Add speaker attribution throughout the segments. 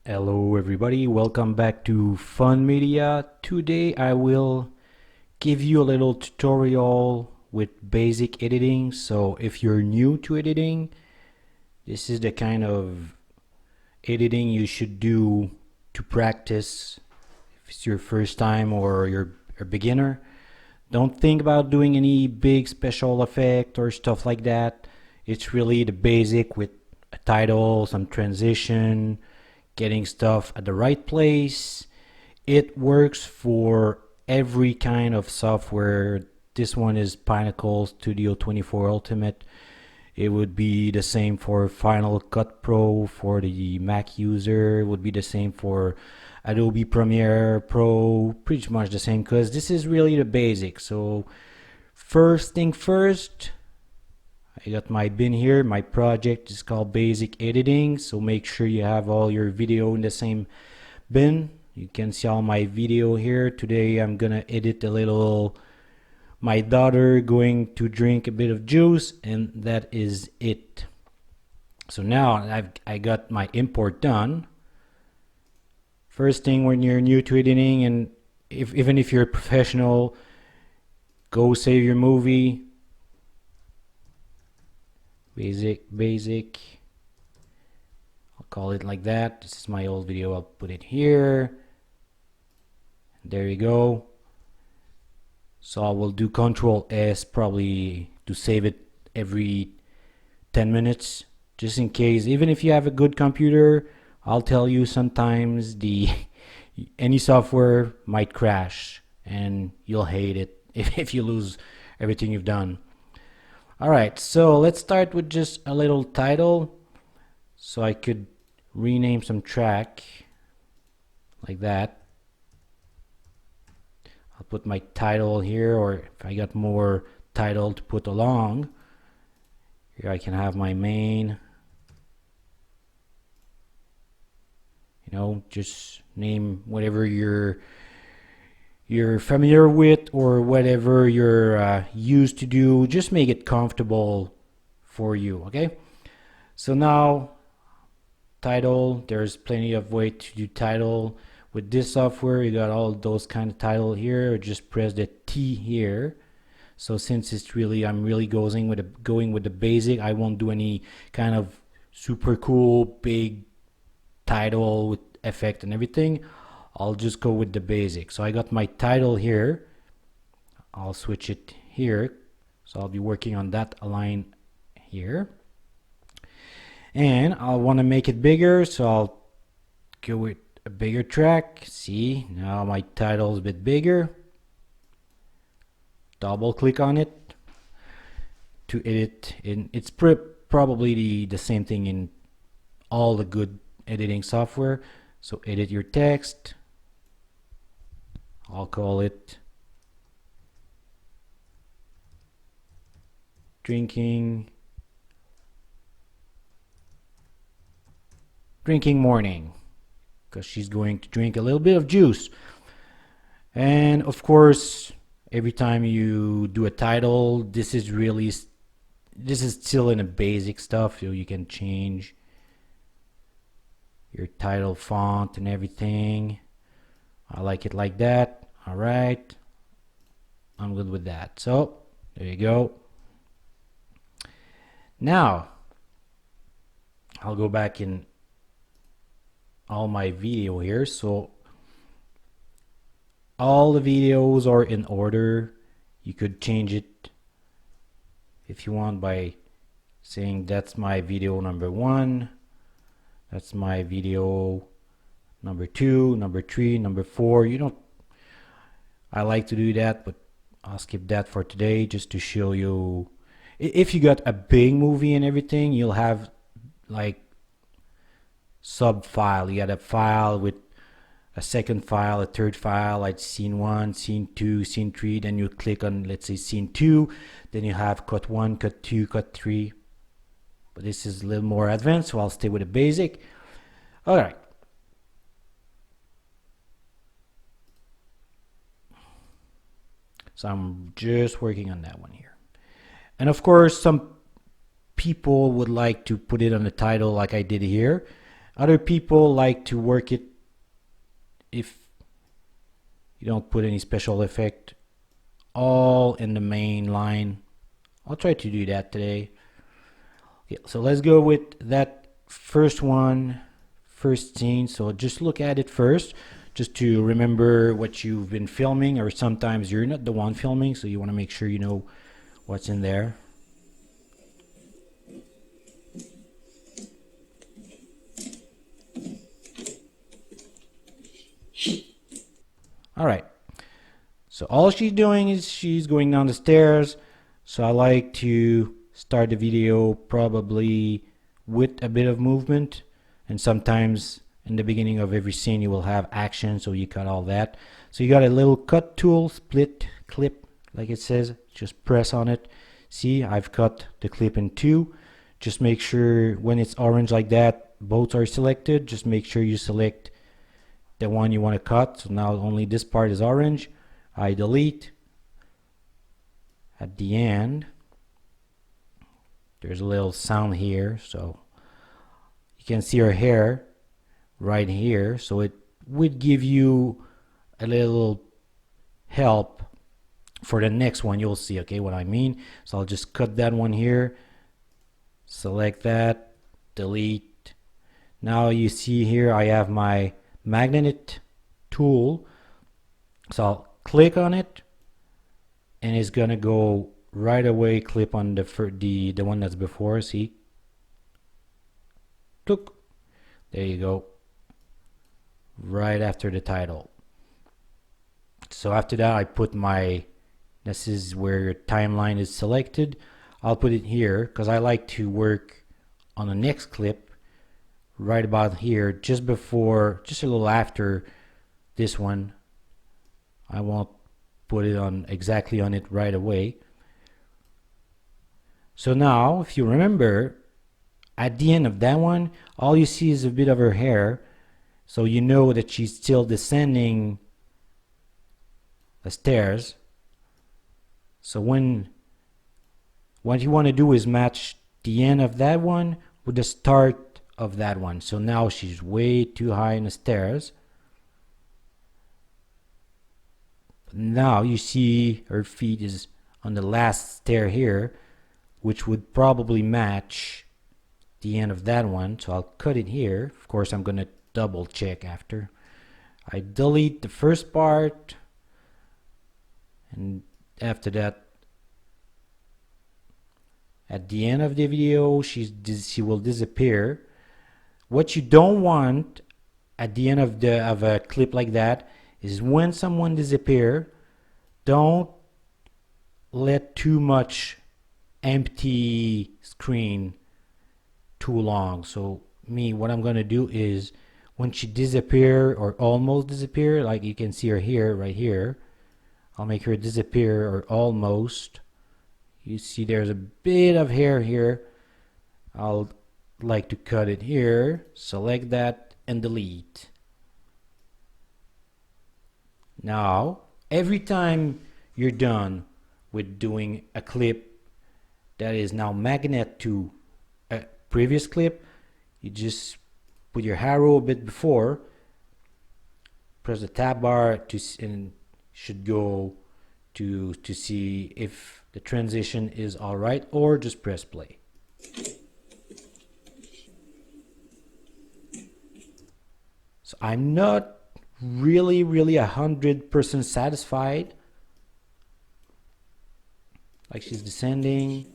Speaker 1: Hello everybody, welcome back to Fun Media. Today I will give you a little tutorial with basic editing. So if you're new to editing, this is the kind of editing you should do to practice if it's your first time or you're a beginner. Don't think about doing any big special effect or stuff like that. It's really the basic with a title, some transition, getting stuff at the right place. It works for every kind of software. This one is Pinnacle Studio 24 Ultimate. It would be the same for Final Cut Pro for the Mac user. It would be the same for Adobe Premiere Pro. Pretty much the same because this is really the basic. So first thing first, I got my bin here. My project is called Basic Editing, so make sure you have all your video in the same bin. You can see all my video here. Today I'm gonna edit a little my daughter going to drink a bit of juice, and that is it. So now I got my import done. First thing when you're new to editing, and even if you're a professional, go save your movie. Basic, I'll call it like that. This is my old video. I'll put it here. There you go. So I will do Control S probably to save it every 10 minutes, just in case. Even if you have a good computer, I'll tell you sometimes any software might crash and you'll hate it if you lose everything you've done. Alright, so let's start with just a little title. So I could rename some track like that. I'll put my title here, or if I got more title to put along, here I can have my main. You know, just name whatever you're familiar with or whatever you're used to do. Just make it comfortable for you. Okay, so now title, there's plenty of way to do title with this software. You got all those kind of title here. Just press the T here. So since it's really, I'm really going with the basic, I won't do any kind of super cool big title with effect and everything. I'll just go with the basic. So I got my title here. I'll switch it here. So I'll be working on that align here. And I'll want to make it bigger. So I'll go with a bigger track. See, now my title is a bit bigger. Double click on it to edit. It's probably the same thing in all the good editing software. So edit your text. I'll call it drinking morning, because she's going to drink a little bit of juice. And of course, every time you do a title, this is still in a basic stuff, so you can change your title font and everything. I like it like that. All right, I'm good with that. So there you go. Now I'll go back in all my video here. So all the videos are in order. You could change it if you want by saying that's my video number 1, that's my video number 2, number 3, number 4. You don't, I like to do that, but I'll skip that for today just to show you. If you got a big movie and everything, you'll have like sub file. You got a file with a second file, a third file, like scene 1, scene 2, scene 3. Then you click on, let's say, scene 2. Then you have cut 1, cut 2, cut 3. But this is a little more advanced, so I'll stay with the basic. All right. So I'm just working on that one here. And of course, some people would like to put it on the title like I did here. Other people like to work it if you don't put any special effect all in the main line. I'll try to do that today. Okay, so let's go with that first one, first scene. So just look at it first, just to remember what you've been filming, or sometimes you're not the one filming, so you want to make sure you know what's in there. All right, so all she's doing is she's going down the stairs. So I like to start the video probably with a bit of movement, and sometimes in the beginning of every scene you will have action, so you cut all that. So you got a little cut tool, split clip like it says, just press on it. See, I've cut the clip in two. Just make sure when it's orange like that, both are selected. Just make sure you select the one you want to cut. So now only this part is orange. I delete. At the end, there's a little sound here, so you can see her hair right here, so it would give you a little help for the next one. You'll see, okay, what I mean. So I'll just cut that one here, select that, delete. Now you see here I have my magnet tool, so I'll click on it, and it's gonna go right away clip on the one that's before. See, look, there you go, right after the title. So after that I put my, this is where your timeline is selected. I'll put it here because I like to work on the next clip right about here, just before, just a little after this one. I won't put it on exactly on it right away. So now if you remember, at the end of that one, all you see is a bit of her hair, so you know that she's still descending the stairs. So what you want to do is match the end of that one with the start of that one. So now she's way too high in the stairs. Now you see her feet is on the last stair here, which would probably match the end of that one. So I'll cut it here. Of course, I'm going to double check after. I delete the first part, and after that, at the end of the video, she will disappear. What you don't want at the end of a clip like that is when someone disappear, don't let too much empty screen too long. So what I'm gonna do is when she disappear or almost disappear, like you can see her here, right here, I'll make her disappear or almost. You see there's a bit of hair here. I'll like to cut it here, select that and delete. Now every time you're done with doing a clip that is now magnet to a previous clip, you just put your arrow a bit before, press the tab bar and should go to see if the transition is alright, or just press play. So I'm not really 100% satisfied. Like she's descending.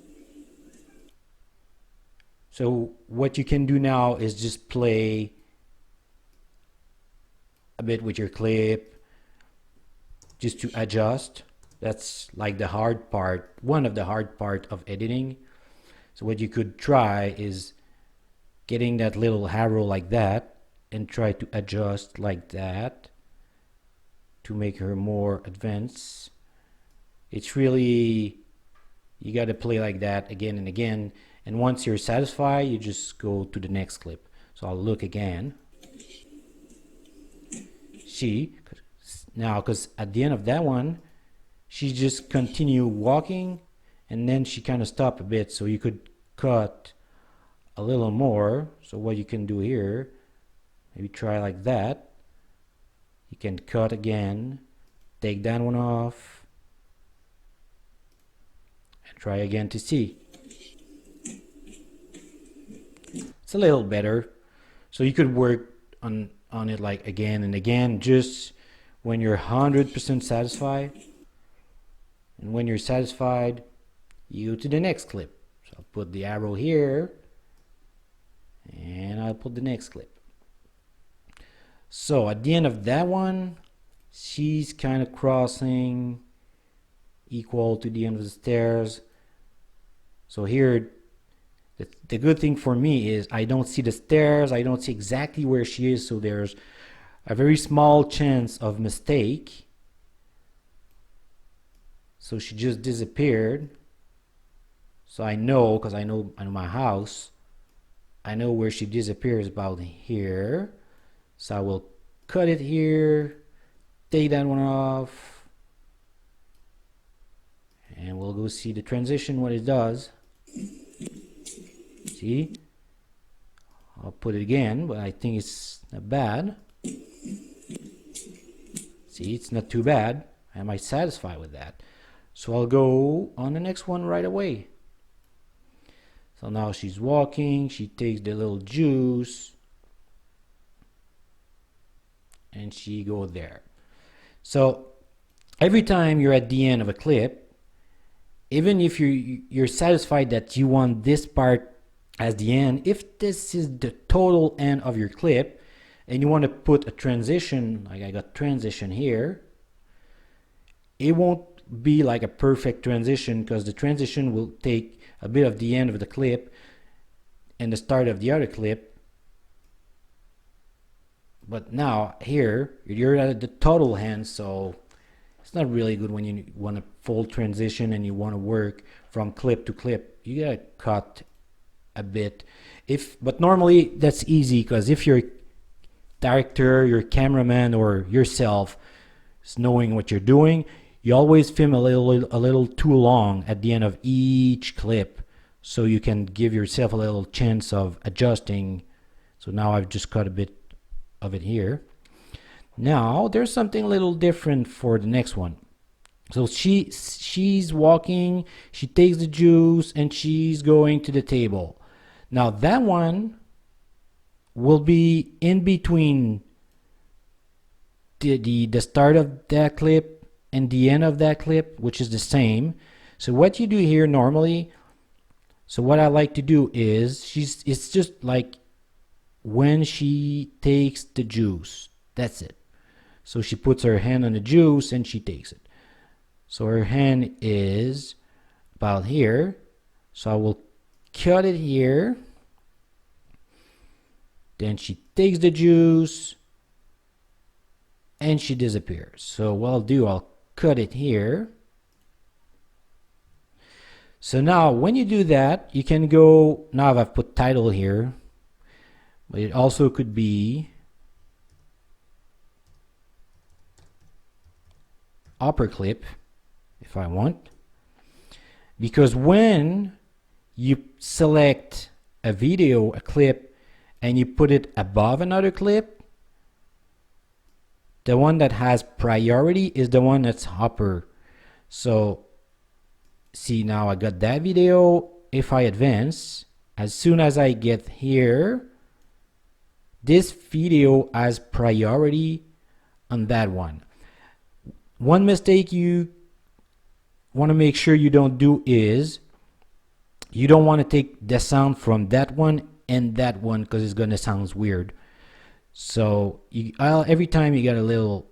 Speaker 1: So what you can do now is just play a bit with your clip just to adjust. That's like the hard part, one of the hard part of editing. So what you could try is getting that little arrow like that and try to adjust like that to make her more advanced. It's really, you got to play like that again and again, and once you're satisfied you just go to the next clip. So I'll look again. See now, because at the end of that one she just continue walking and then she kind of stopped a bit, so you could cut a little more. So what you can do here, Maybe try like that. You can cut again, take that one off, and try again to see. It's a little better. So you could work on it like again and again, just when you're 100% satisfied. And when you're satisfied, you go to the next clip. So I'll put the arrow here, and I'll put the next clip. So at the end of that one, she's kind of crossing equal to the end of the stairs. So here, the good thing for me is I don't see the stairs, I don't see exactly where she is, so there's a very small chance of mistake. So she just disappeared. So I know, because I know my house, I know where she disappears, about here. So I will cut it here, take that one off, and we'll go see the transition, what it does. See? I'll put it again, but I think it's not bad. See, it's not too bad. Am I satisfied with that? So I'll go on the next one right away. So now she's walking, she takes the little juice, and she goes there. So every time you're at the end of a clip, even if you're satisfied that you want this part as the end, if this is the total end of your clip and you want to put a transition, like I got transition here, it won't be like a perfect transition, because the transition will take a bit of the end of the clip and the start of the other clip. But now here you're at the total end, so it's not really good when you want a full transition and you want to work from clip to clip. You gotta cut a bit. But normally that's easy, because if your director, your cameraman, or yourself is knowing what you're doing, you always film a little too long at the end of each clip, so you can give yourself a little chance of adjusting. So now I've just cut a bit of it here. Now there's something a little different for the next one. So she's walking, she takes the juice, and she's going to the table. Now that one will be in between the start of that clip and the end of that clip, which is the same. So what you do here normally, so what I like to do is, it's just like when she takes the juice, that's it. So she puts her hand on the juice and she takes it. So her hand is about here. So I will cut it here. Then she takes the juice and she disappears. So what I'll do, I'll cut it here. So now when you do that, you can go, now I've put title here, but it also could be upper clip if I want, because when you select a video, a clip, and you put it above another clip, the one that has priority is the one that's upper. So see, now I got that video. If I advance, as soon as I get here, this video has priority on that one. One mistake you want to make sure you don't do is, you don't want to take the sound from that one and that one, because it's going to sound weird. So every time you get a little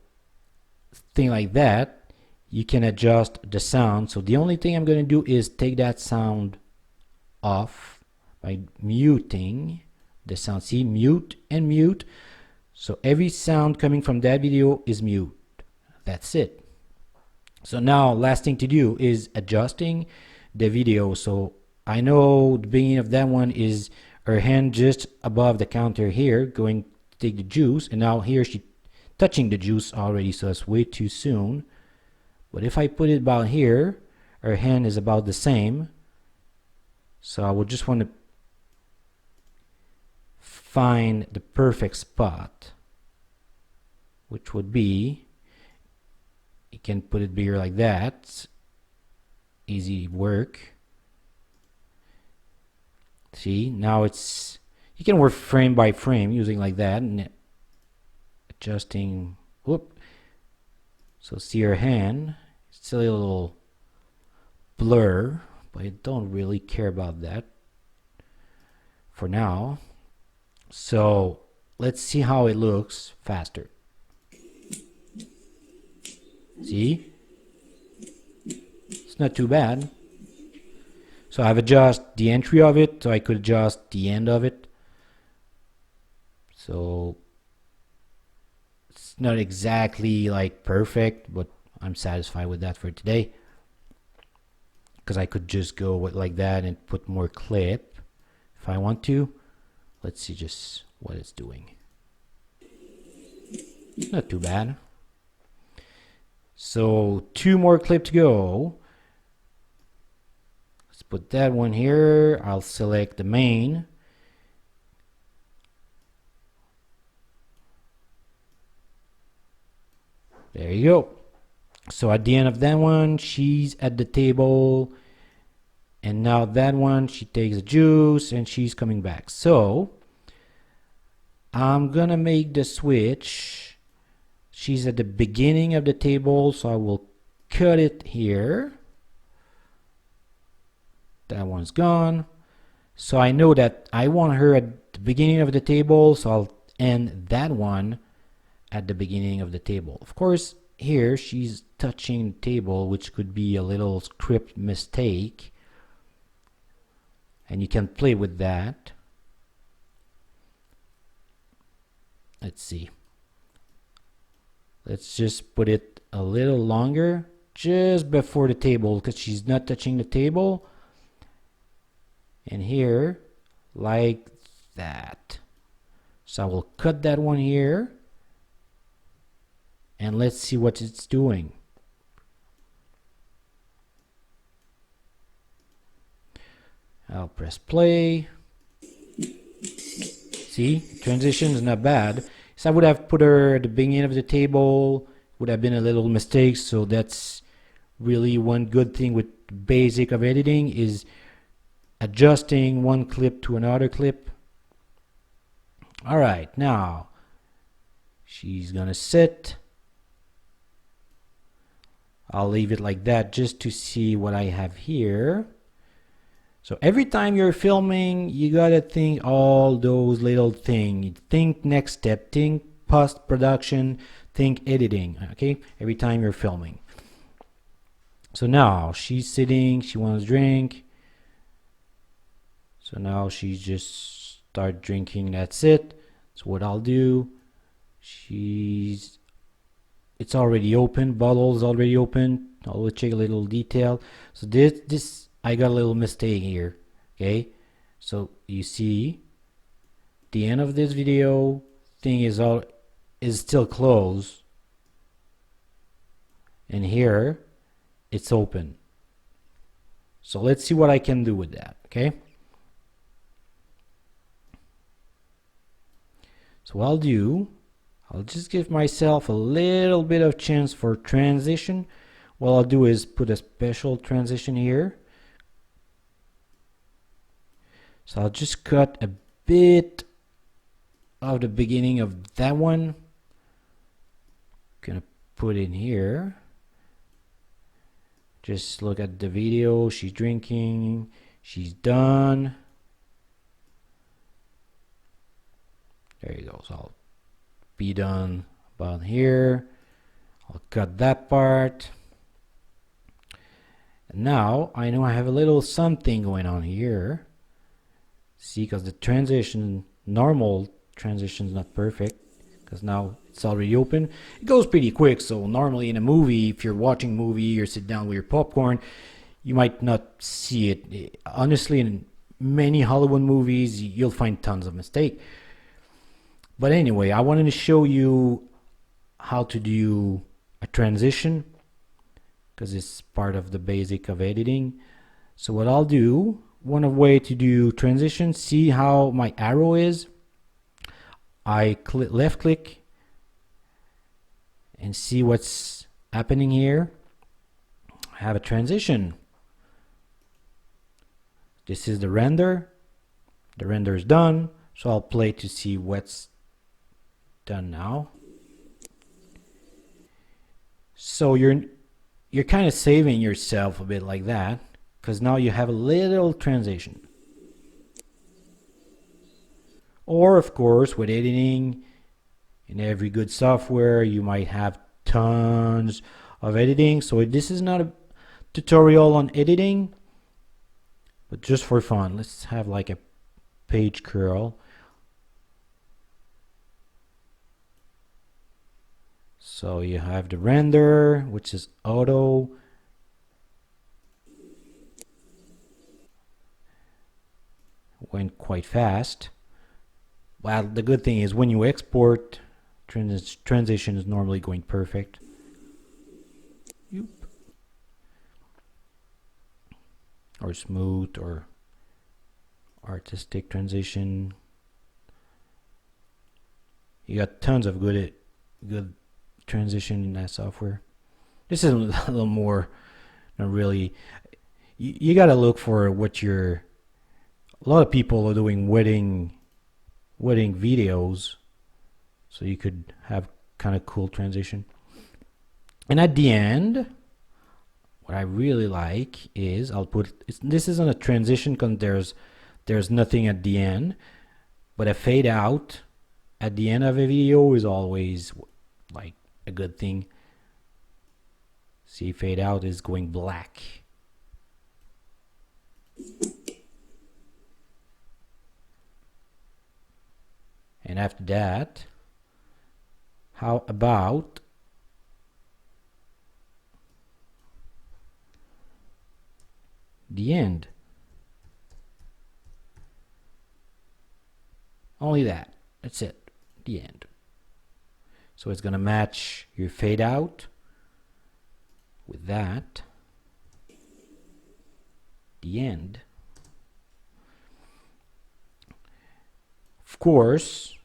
Speaker 1: thing like that, you can adjust the sound. So the only thing I'm going to do is take that sound off by muting the sound. See, mute and mute. So every sound coming from that video is mute. That's it. So now last thing to do is adjusting the video. So I know the beginning of that one is her hand just above the counter here, going to take the juice, and now here she touching the juice already, so it's way too soon. But if I put it about here, her hand is about the same. So I would just want to find the perfect spot, which would be, you can put it bigger like that. Easy work. See, now it's, you can work frame by frame using like that and adjusting. Whoop. So see your hand, it's a little blur, but I don't really care about that for now. So let's see how it looks faster. See? It's not too bad. So I've adjusted the entry of it, so I could adjust the end of it. So it's not exactly like perfect, but I'm satisfied with that for today. Because I could just go with like that and put more clip if I want to. Let's see just what it's doing. Not too bad. So 2 more clips to go. Let's put that one here. I'll select the main. There you go. So at the end of that one, she's at the table. And now that one, she takes a juice and she's coming back. So I'm gonna make the switch. She's at the beginning of the table, so I will cut it here. That one's gone. So I know that I want her at the beginning of the table, so I'll end that one at the beginning of the table. Of course, here she's touching the table, which could be a little script mistake. And you can play with that. Let's see. Let's just put it a little longer, just before the table, because she's not touching the table. And here, like that. So I will cut that one here. And let's see what it's doing. I'll press play. See, transition is not bad. So I would have put her at the beginning of the table. Would have been a little mistake. So that's really one good thing with the basic of editing is adjusting one clip to another clip. All right, now she's gonna sit. I'll leave it like that just to see what I have here. So every time you're filming, you gotta think all those little things. Think next step, think post-production, think editing, okay? Every time you're filming. So now she's sitting, she wants a drink. So now she just start drinking, that's it. So what I'll do, it's already open, bottle's already open. I'll check a little detail. So this I got a little mistake here, okay? So you see the end of this video thing is still closed, and here it's open. So let's see what I can do with that, okay? So what I'll just give myself a little bit of chance for transition. What I'll do is put a special transition here. So I'll just cut a bit of the beginning of that one. Gonna put in here. Just look at the video. She's drinking. She's done. There you go. So I'll be done about here. I'll cut that part. And now I know I have a little something going on here. See, because the transition, normal transition is not perfect, because now it's already open. It goes pretty quick, so normally in a movie, if you're watching a movie or sit down with your popcorn, you might not see it. Honestly, in many Hollywood movies, you'll find tons of mistakes. But anyway, I wanted to show you how to do a transition, because it's part of the basic of editing. So what I'll do, one way to do transition, see how my arrow is. I left click and see what's happening here. I have a transition. This is the render. The render is done, so I'll play to see what's done now. So you're kind of saving yourself a bit like that, because now you have a little transition. Or of course, with editing, in every good software you might have tons of editing. So this is not a tutorial on editing, but just for fun, let's have like a page curl. So you have the render, which is auto. Went quite fast. Well, the good thing is when you export, transition is normally going perfect. Yoop. Or smooth or artistic transition. You got tons of good transition in that software. This is a little more, not really. You got to look for what you're. A lot of people are doing wedding videos, so you could have kind of cool transition. And at the end, what I really like is I'll put this is on a transition because there's nothing at the end, but a fade out at the end of a video is always like a good thing. See, fade out is going black. And after that, how about the end? Only that. That's it. The end. So it's going to match your fade out with that. The end. Of course,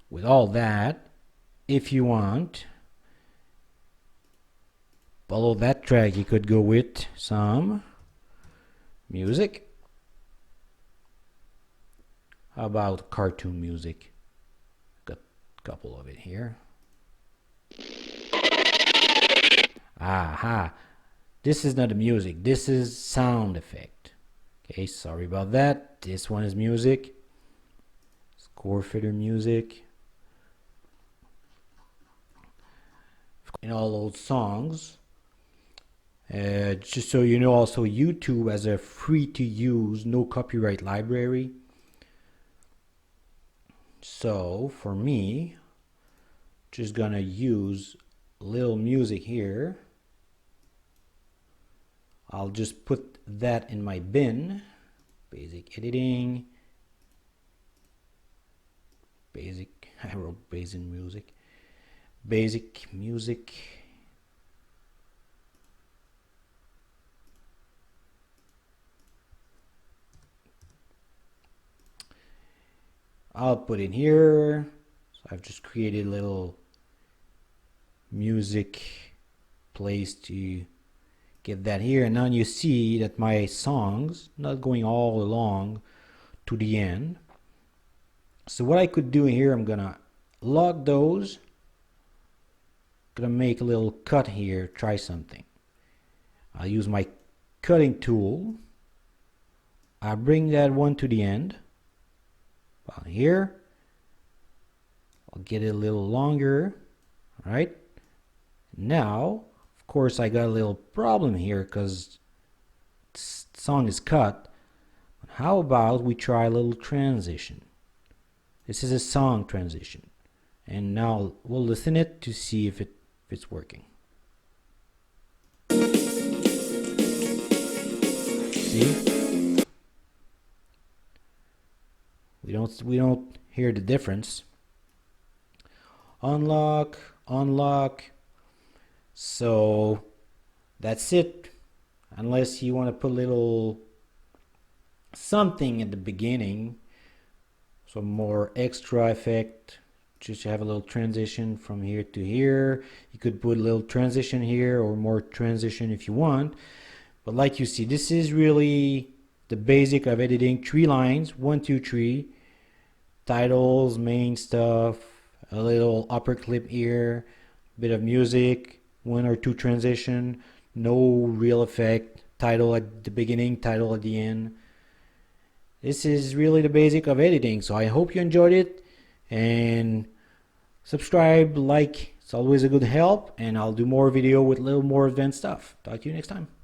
Speaker 1: with all that, if you want, below that track you could go with some music. How about cartoon music? Got a couple of it here. Aha! This is not the music, this is sound effect. Okay, sorry about that. This one is music. Score fitter music. In all old songs. Just so you know, also YouTube has a free to use, no copyright library. So for me, just gonna use a little music here. I'll just put that in my bin. Basic editing. I wrote basic music. Basic music. I'll put in here. So I've just created a little music place to get that here. And now you see that my songs not going all along to the end. So what I could do here, I'm gonna log those. Gonna make a little cut here, try something. I'll use my cutting tool. I'll bring that one to the end. About here. I'll get it a little longer. Alright. Now, of course, I got a little problem here because the song is cut. How about we try a little transition? This is a song transition. And now we'll listen it to see if it's working. See? We don't hear the difference. Unlock. So that's it. Unless you want to put a little something at the beginning, some more extra effect, just have a little transition from here to here. You could put a little transition here or more transition if you want. But like you see, this is really the basic of editing. 3 lines, 1, 2, 3, titles, main stuff, a little upper clip here, a bit of music, 1 or 2 transition, no real effect, title at the beginning, title at the end. This is really the basic of editing. So I hope you enjoyed it, and subscribe, like, it's always a good help, and I'll do more video with a little more advanced stuff. Talk to you next time.